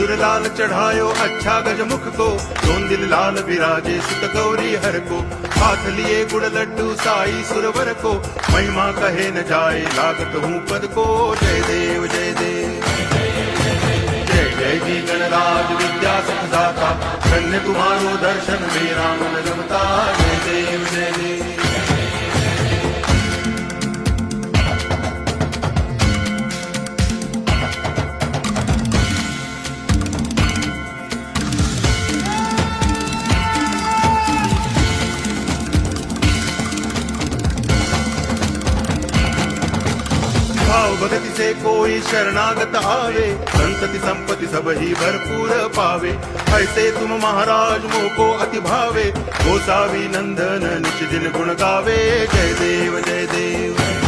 सिंदूर लाल चढ़ायो अच्छा गजमुख को, दोन दिल लाल विराजे सुत गौरी हर को, हाथ लिए गुड़ लड्डू साई सुरवर को, महिमा कहे न जाए लागत हूँ पद को। जय देव जय देव जय जय जी गणराज विद्या सुखदाता, धन्य तुम्हारो दर्शन मेरा मन रमता। जय देव जय देव भाव भगति से कोई शरणागत आवे, संतति संपत्ति सब ही भरपूर पावे। ऐसे तुम महाराज मोको अति भावे, गोसावी नंदन निच दिन गुण गावे। जय देव जय देव